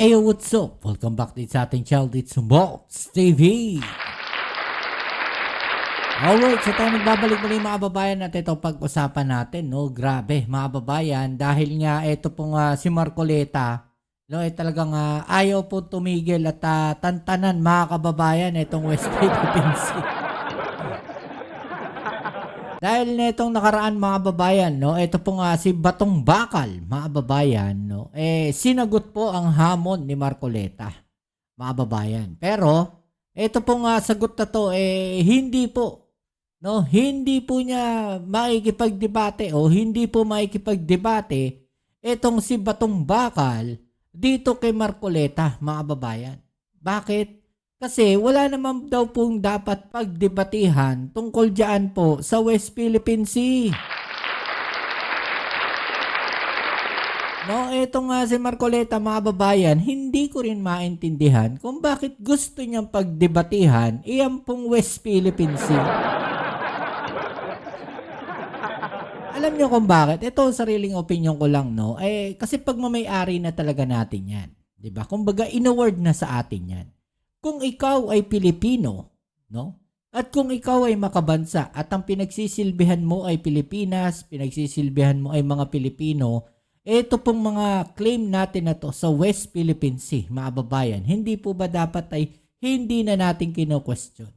Ayo, what's up? Welcome back din sa ating channel. It's Mox TV. Alright, so tayo nagbabalik muli mga babayan at ito pag-usapan natin, no? Grabe mga babayan, dahil nga ito pong si Marcoleta, no, talagang ayaw po tumigil at tantanan mga kababayan itong West Philippine Sea. Dahil netong nakaraan mga babayan, no, ito pong si Batong Bakal, mga babayan, no, sinagot po ang hamon ni Marcoleta, mga babayan. Pero ito pong sagot na to, hindi po, no, hindi po niya makikipagdebate o hindi po makikipagdebate itong si Batong Bakal dito kay Marcoleta, mga babayan. Bakit? Kasi wala naman daw pong dapat pagdebatihan tungkol dyan po sa West Philippine Sea. No, eto nga si Marcoleta mga babayan, hindi ko rin maintindihan kung bakit gusto niyang pagdebatihan iyan pong West Philippine Sea. Alam niyo kung bakit? Ito sariling opinion ko lang, no? Kasi pagmamay-ari na talaga natin yan. 'Di ba? Kumbaga, inaward na sa atin yan. Kung ikaw ay Pilipino, no? At kung ikaw ay makabansa at ang pinagsisilbihan mo ay Pilipinas, pinagsisilbihan mo ay mga Pilipino, ito pong mga claim natin na to sa West Philippine Sea, mga babayan, hindi po ba dapat ay hindi na natin kino-question?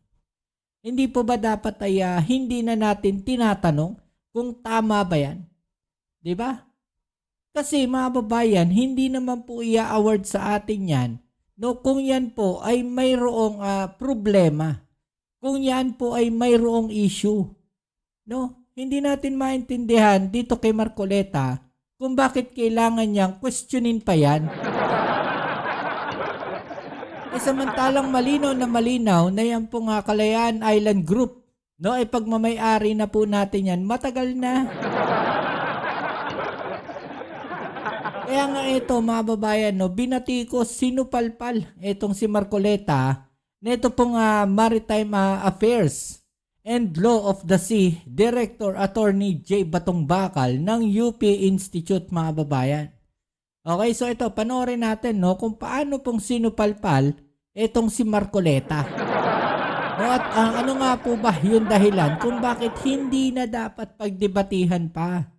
Hindi po ba dapat ay hindi na natin tinatanong kung tama ba yan? 'Di ba? Kasi mga babayan, hindi naman po i-award sa atin yan. No, kung yan po ay mayroong problema, kung yan po ay mayroong issue, no, hindi natin maintindihan dito kay Marcoleta kung bakit kailangan niyang questionin pa yan. Samantalang malinaw na yan po nga Kalayaan Island Group, no, ay pagmamay-ari na po natin yan, matagal na. Kaya nga ito mga babayan, no, binati ko sinupalpal itong si Marcoleta nito pong Maritime Affairs and Law of the Sea Director Attorney J. Batong Bakal ng UP Institute, mga babayan. Okay, so ito, panoorin natin, no, kung paano pong sinupalpal itong si Marcoleta. No, at ano nga po ba yung dahilan kung bakit hindi na dapat pagdebatihan pa?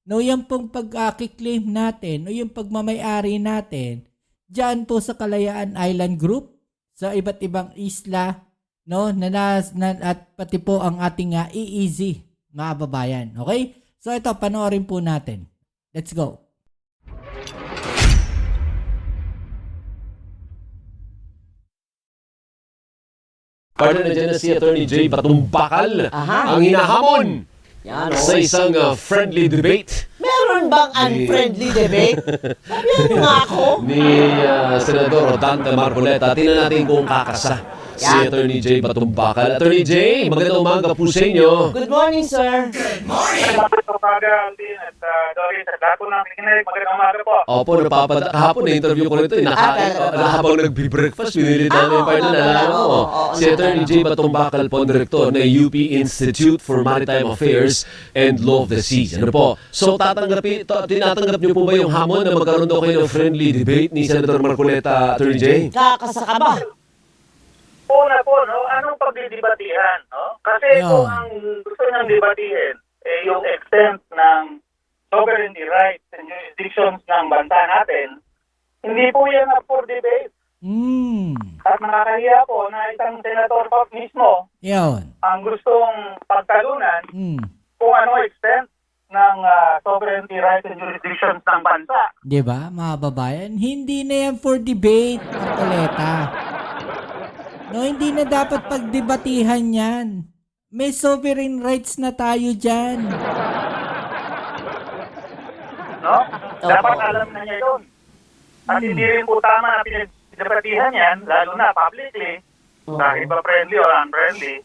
No, yan pong pag-claim natin, o yung pagmamay-ari natin, dyan po sa Kalayaan Island Group, sa iba't ibang isla, no, at pati po ang ating EEZ, mga babayan. Okay? So ito, panoorin po natin. Let's go. Partner na dyan na si Attorney J. Batong Bakal ang hinahamon Yan, sa isang friendly debate meron bang unfriendly debate? Sabihan mo nga ako. ni Senador Dante Marcoleta. Tingnan natin kung kakasa si Yan. Attorney J. Batong Bakal. Attorney J, magandang umaga po sa inyo. Good morning, sir. Magandang umaga, Alvin at Doris at lahat po ng nakikinig. Magandang umaga po. Opo, kahapon na-interview ko nito. Habang nagbe-breakfast, pinili namin yung partner na alam mo. Si Attorney J. Batong Bakal po, ang direktor ng UP Institute for Maritime Affairs and Law of the Seas. Ano po? So, tinatanggap niyo po ba yung hamon na magkaroon daw kayo ng friendly debate ni Senator Marcoleta, Attorney J? Kakasaka ba? Una po, no, anong pagdidebatihan, no? Kasi Yeah. kung ang gusto niyang debatihin, yung extent ng sovereignty rights and jurisdictions ng bansa natin, hindi po yan up for debate. At nakakahiya po na isang senator pa mismo Yun. ang gustong pagtalunan kung ano extent ng sovereignty rights and jurisdictions ng bansa. Diba, mga babayan? Hindi na yan for debate, Marcoleta. No, hindi na dapat pagdebatihan yan. May sovereign rights na tayo dyan. No? Dapat alam na niya yun. At hindi rin po tama na pinagdebatihan yan, lalo na publicly, kahit ba friendly or unfriendly.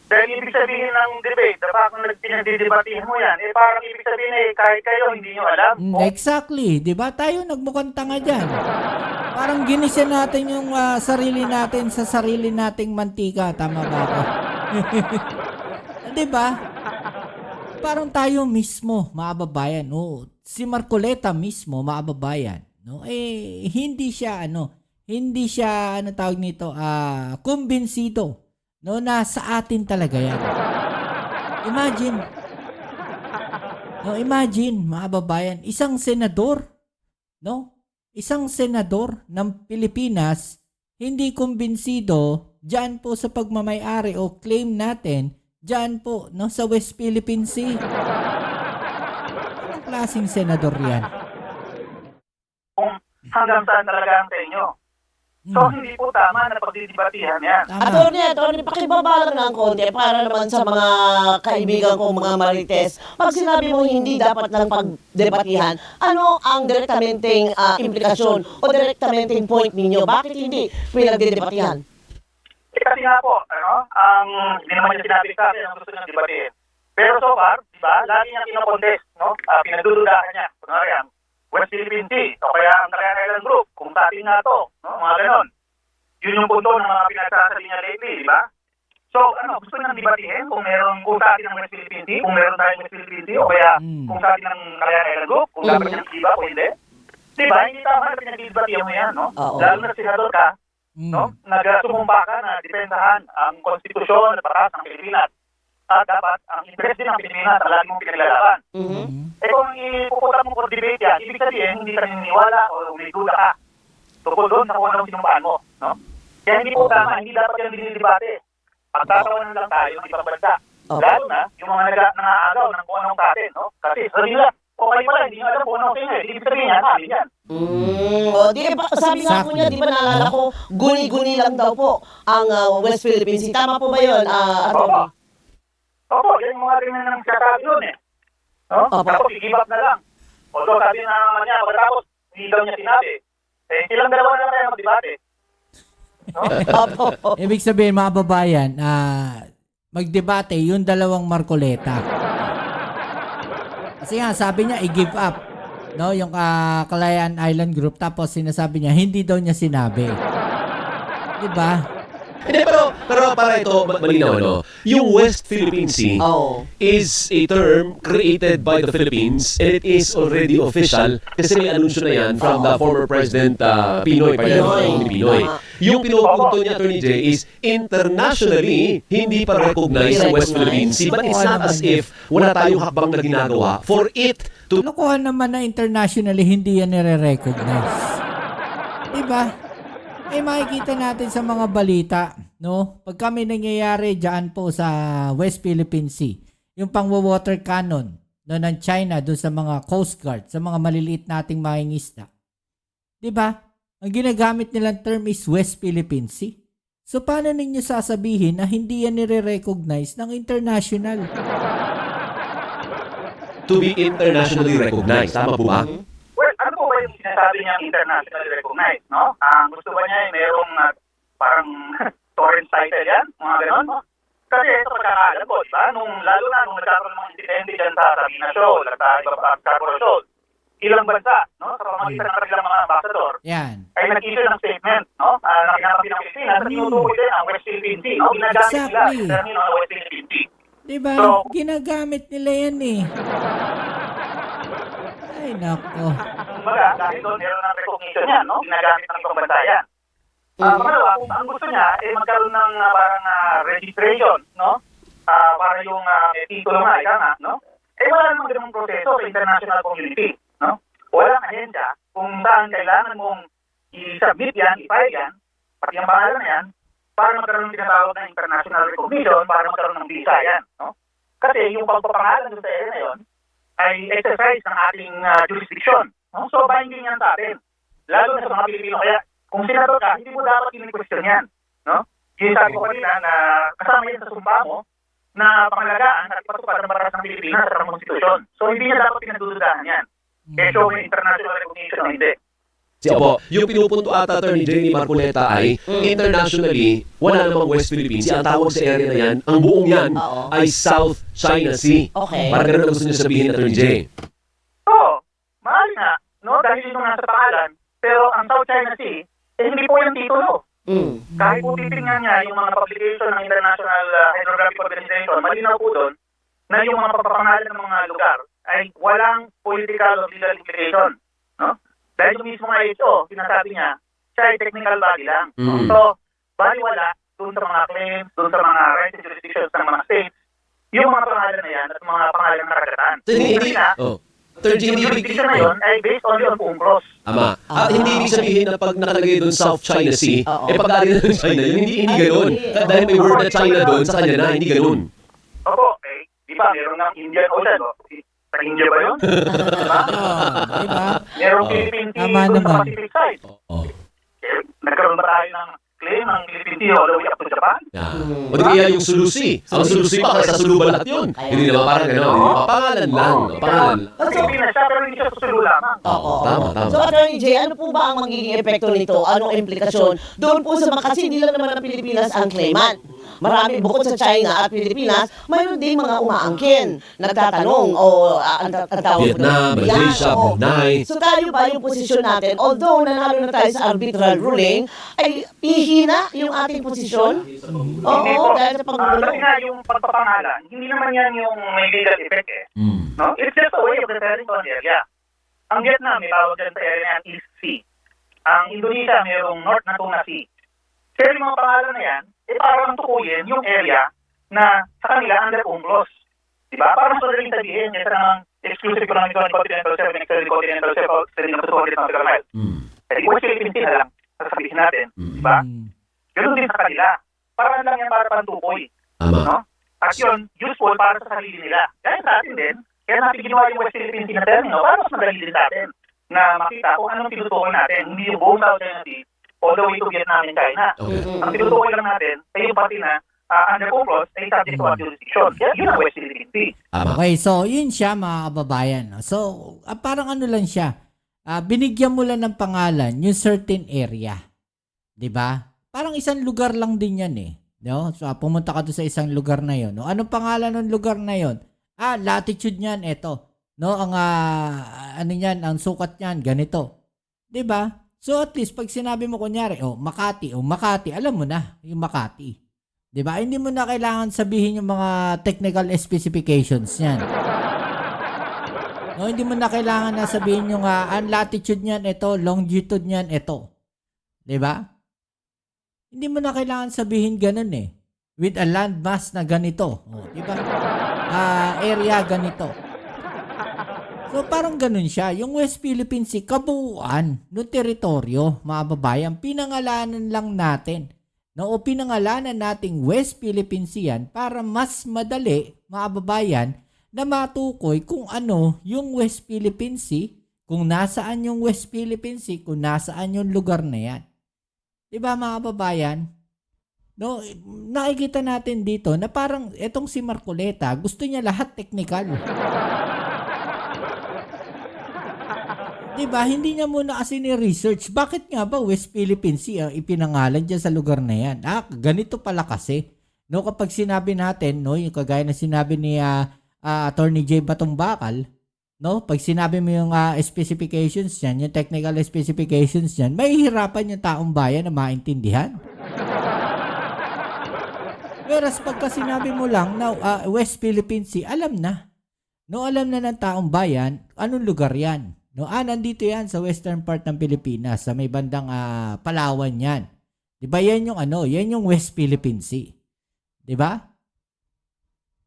Dahil ibig sabihin ng debate, dapat kung pinagdidebatihan mo yan, parang ibig sabihin kahit kayo hindi nyo alam. Exactly. Diba? Tayo nagmukhang tanga dyan. Parang ginisa natin yung sarili natin sa sarili nating mantika. Tama ba ako? Diba? Parang tayo mismo, mga babayan. Si Marcoleta mismo, mga babayan. no, hindi siya ano tawag nito, kumbinsido, no, na sa atin talaga yan. Imagine, mga babayan, isang senador, no? Isang senador ng Pilipinas hindi kumbinsido diyan po sa pagmamay-ari o claim natin diyan po, no, sa West Philippine Sea. Anong klaseng senador 'yan? Kung hanggang saan talaga ang sa inyo. So, hindi po tama na pagdidibatihan yan. Tama. Attorney, pakibaba lang ng konti para naman sa mga kaibigan kong mga marites. Pag sinabi mo hindi dapat lang pagdebatihan, ano ang direktamenteng implikasyon o direktamenteng point ninyo? Bakit hindi pinagdedebatihan? Kasi nga po, hindi naman niya sinabi sa akin ang gusto niyang debatiin. Pero so far, di ba, lagi niya kinokontest, no? Pinagdududahan niya. Kunwari yan, West Philippine Sea, o kaya ang Cagayan Island Group, kung sa atin nga to, no? Mga ganon. Yun yung punto ng mga pinagsasabi niya lately, di ba? So, gusto niyang debatiin kung sa atin ang West Philippine Sea, kung meron tayong West Philippine Sea, o kaya kung sa atin ang Cagayan Island Group, kung dapat niyang iba o hindi. Di ba? Hindi tama na pinag-debatihan mo yan, no? Oo. Lalo na senador ka, no? Nagsumumpa ka na depensahan ang konstitusyon at batas ng Pilipinas. At dapat ang interest din ng Pilipinas ang lagi mong pinaglalaban. Kung ipupunta mo for debate yan, ibig sabihin hindi ka naniniwala o may duda ka tungkol doon sa kung anong sinumpaan mo. No? Kaya hindi po tama, hindi dapat yan dinidebate. Pagtatawanan lang tayo ng ibang bansa. Lalo na yung mga nangaagaw ng kung anong sa atin. No? Kasi sabi nila, okay pala, hindi nyo alam kung anong sa inyo. Ibig sabihin yan, alin yan. Sabi nga po niya, di ba naalala ko, guni-guni lang daw po ang West Philippine Sea. Tama po ba yun, Attorney? Opo, yan yung mga rin na nagsasabi yun eh. No? Tapos i-give up na lang. Although sabi na naman niya, pagkatapos hindi daw niya sinabi. Silang dalawa na lang tayo mag-debate. No? Ibig sabihin, mga babayan, magdebate yung dalawang Marcoleta. Kasi nga, sabi niya, i-give up. No, yung Cagayan Island Group, tapos sinasabi niya, hindi daw niya sinabi. Diba? Hindi, pero para ito, malinaw, no? Yung West Philippine Sea is a term created by the Philippines and it is already official kasi may anunsyo na yan from the former President Pinoy. Yung pinupunto niya, Attorney J, is internationally hindi pa recognized sa West Philippine Sea. But it's not as if wala tayong hakbang na ginagawa for it to... Lokohan naman na internationally hindi yan nire-recognize. Diba? Makikita natin sa mga balita, no? Pag kami nangyayari diyan po sa West Philippine Sea, yung pang-water cannon no, ng China doon sa mga Coast Guard, sa mga maliliit nating mangingisda. 'Di ba? Ang ginagamit nilang term is West Philippine Sea. So paano ninyo sasabihin na hindi yan nire-recognize ng international? To be internationally recognized. Tama po ba? Well, ano po ba yung sinasabi niya internationally recognized, no? Gusto ba niya mayroong parang torrent title yan? Mga ganon, no? Kasi ito pagkakaalam ko, diba? Lalo na nung nagkaroon ng mga insidente dyan sa Sabina Shoal at sa iba pa Scarborough Shoal, ilang bansa, no? Sa pamagitan ng kanilang mga ambassador, ay nag-issue ng statement, no? Na kinakapi ng Pilipinas at tinutukoy din ang West Philippine Sea, no? Ginagamit nila yung termino ng West Philippine Sea. Diba? So, ginagamit nila yan eh. Ay, nako. Kumbaga, dahil doon meron ng recognition yan, no? Ginagamit ng ibang bansa yan. Pangalawa, kung ang gusto niya, magkaroon ng parang registration, no? Para yung may titulo nga, ika nga, no? Wala namang ganung proseso sa international community, no? Walang ahensya kung saan kailangan mong i-submit yan, i-file yan, pati ang pangalan na yan, para magkaroon ng tinatawag ng international recognition, para magkaroon ng visa yan, no? Kasi yung pagpapangalan doon sa area na yun, ay exercise ng ating jurisdiction. No? So, binding yan sa atin. Lalo na sa mga Pilipino. Kaya, kung senador ka, hindi mo dapat in-question yan. No? Yung sabi ko kanina na kasama yan sa sumpa mo na pangalagaan at ipatupad ng batas ng Pilipinas sa konstitusyon. So, hindi niya dapat pinagdududahan yan. Kaya show may international recognition o hindi. Opo, yung pinupunto ata, Attorney Jenny Marcoleta ay internationally, wala namang West Philippines. Ang tawag sa area na yan, ang buong yan ay South China Sea. Okay. Parang ganun ang gusto niyo sabihin, Attorney J. Oo, mahal nga, no? Dahil ito nasa pangalan, pero ang South China Sea, hindi po yung titulo. Kahit po titingnan niya yung mga publication ng International Hydrographic Organization, malinaw po doon na yung mga papapangalan ng mga lugar ay walang political or legal implication. No? Dahil yung mismo IHO, sinasabi niya, siya ay technical body lang. Mm. So, baliwala doon sa mga claims, doon sa mga rights and jurisdictions ng mga states, yung mga pangalan na yan at mga pangalan ng karagatan. So, hindi, Kasi na, Third, yung hindi ibig jurisdiction na yun ay based only on UNCLOS. Tama. At hindi ibig sabihin na pag nakalagay doon South China Sea, Oo. pag-ari na ng China yun, hindi ganoon. Dahil may word na China doon, sa kanya na, hindi ganoon. Opo, di ba, meron ng Indian Ocean, no? Sa India ba yun? Diba? Diba? Merong Philippine Sea Tama doon sa naman. Pacific side. Oh. Nagkaroon ba tayo ng claim ng Philippine Sea all the way up to Japan? O di kaya yung Sulusi. Ang Sulusi pa, kaya sa Suluba lahat yun. Hindi naman parang gano'n. Hindi pa pangalan lang. Pangalan lang. Sa Pilipinas siya, pero hindi siya susulo lamang. Oo. Tama, tama. So, Attorney Jay, ano po ba ang magiging epekto nito? Anong implikasyon? Doon po sa mga, kasi hindi lang naman ang Pilipinas ang claimant. Marami, bukod sa China at Pilipinas, mayroon din mga umaangkin, nagtatanong, o ang tawag po Vietnam, doon. Malaysia, Yan, oo. Brunei. So tayo ba yung posisyon natin, although nanalo na tayo sa arbitral ruling, ay ihina yung ating posisyon? Hindi Oo, po. dahil sa paggulo. Kasi nga yung pagpapangalan, hindi naman yan yung may legal effect eh. No? It's just a way of referring to an area. Ang Vietnam, may tawag dyan sa area ng East Sea. Ang Indonesia, mayroong North na Tuna Sea. Kaya yung mga pangalan na yan, parang tukuyin yung area na sa kanila under UNCLOS. Diba? Parang sa daling sabihin, isa namang exclusive economic zone, continental shelf, and extended continental shelf, extending up to 200 nautical miles. Eh, di West Philippine Sea na lang, sasabihin natin. Diba? Ganun din sa kanila. Parang lang yan para pantukoy. Tama. No? At yun, useful para sa sarili nila. Kaya sa atin din, kaya natin ginawa yung West Philippine Sea na termino, para mas madali din sa atin na makita kung anong tinutukoy natin. Hindi yung buong South China Sea all the way to Vietnam and China. Okay. Ang tinutukoy lang natin ay yung pati na under UNCLOS ay subject to our jurisdiction. Yun ang West Philippine Sea. Tama. Okay, so yun siya mga kababayan. no? So, parang ano lang siya. Binigyan mo lang ng pangalan yung certain area. 'Di ba? Parang isang lugar lang din yan eh. No? So, pumunta ka doon sa isang lugar na yon. No? Anong pangalan ng lugar na yon? Latitude niyan, eto. No, ang ano niyan, ang sukat niyan, ganito. 'Di ba? So at least pag sinabi mo kunyari, Makati, alam mo na yung Makati. 'Di ba? Hindi mo na kailangan sabihin yung mga technical specifications niyan. No, hindi mo na kailangan na sabihin yung ang latitude niyan ito, longitude niyan ito. 'Di ba? Hindi mo na kailangan sabihin ganun eh. With a landmass na ganito. 'Di ba? Area ganito. So parang ganun siya. Yung West Philippine Sea, kabuuan ng teritoryo, mga babayan, pinangalanan lang natin. No? O pinangalanan nating West Philippine Sea yan para mas madali, mga babayan, na matukoy kung ano yung West Philippine Sea, kung nasaan yung West Philippine Sea, kung nasaan yung lugar na yan. Diba mga babayan? No, nakikita natin dito na parang etong si Marcoleta, gusto niya lahat technical. Diba? Hindi niya muna kasi ni-research. Bakit nga ba West Philippine Sea ang ipinangalan dyan sa lugar na yan? Ganito pala kasi. No, kapag sinabi natin, no, yung kagaya na sinabi ni Attorney J. Batumbakal, no, pag sinabi mo yung specifications niyan, yung technical specifications niyan, may hirapan yung taong bayan na maintindihan. Whereas pagka sinabi mo lang na West Philippine Sea, alam na. No, alam na ng taong bayan anong lugar yan. No, nandito yan sa western part ng Pilipinas, sa may bandang Palawan yan. 'Di ba? Yan yung yan yung West Philippine Sea. 'Di ba?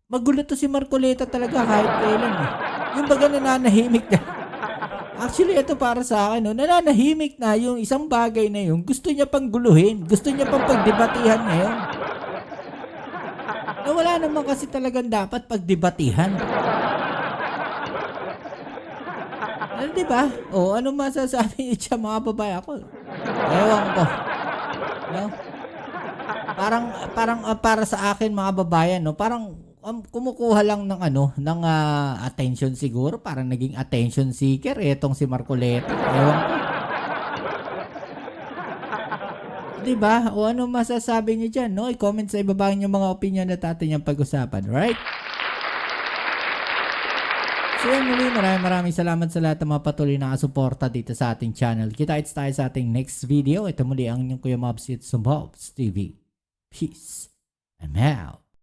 Magulo to si Marcoleta talaga kahit kailan eh. Yung baga nananahimik na. Actually, ito para sa akin, nananahimik na yung isang bagay na yun. Gusto niya pang guluhin. Gusto niya pang pagdebatihan ngayon. Na wala naman kasi talagang dapat pagdebatihan. Di ba? Ano masasabi niyo dyan, mga babae ako? Ewan ko. No? Parang para sa akin, mga babayan, no? Parang kumukuha lang ng ng attention siguro. Parang naging attention seeker etong si Marcoleta. Ewan ko. Di ba? Ano masasabi niyo dyan, no? I-comment sa ibaba yung mga opinion na natin yung pag-usapan. Right? So yan muli, maraming salamat sa lahat ng mga patuloy na kasuporta dito sa ating channel. Kita-kits tayo sa ating next video. Ito muli ang inyong Kuya Mobs, it's Mobs TV. Peace. I'm out.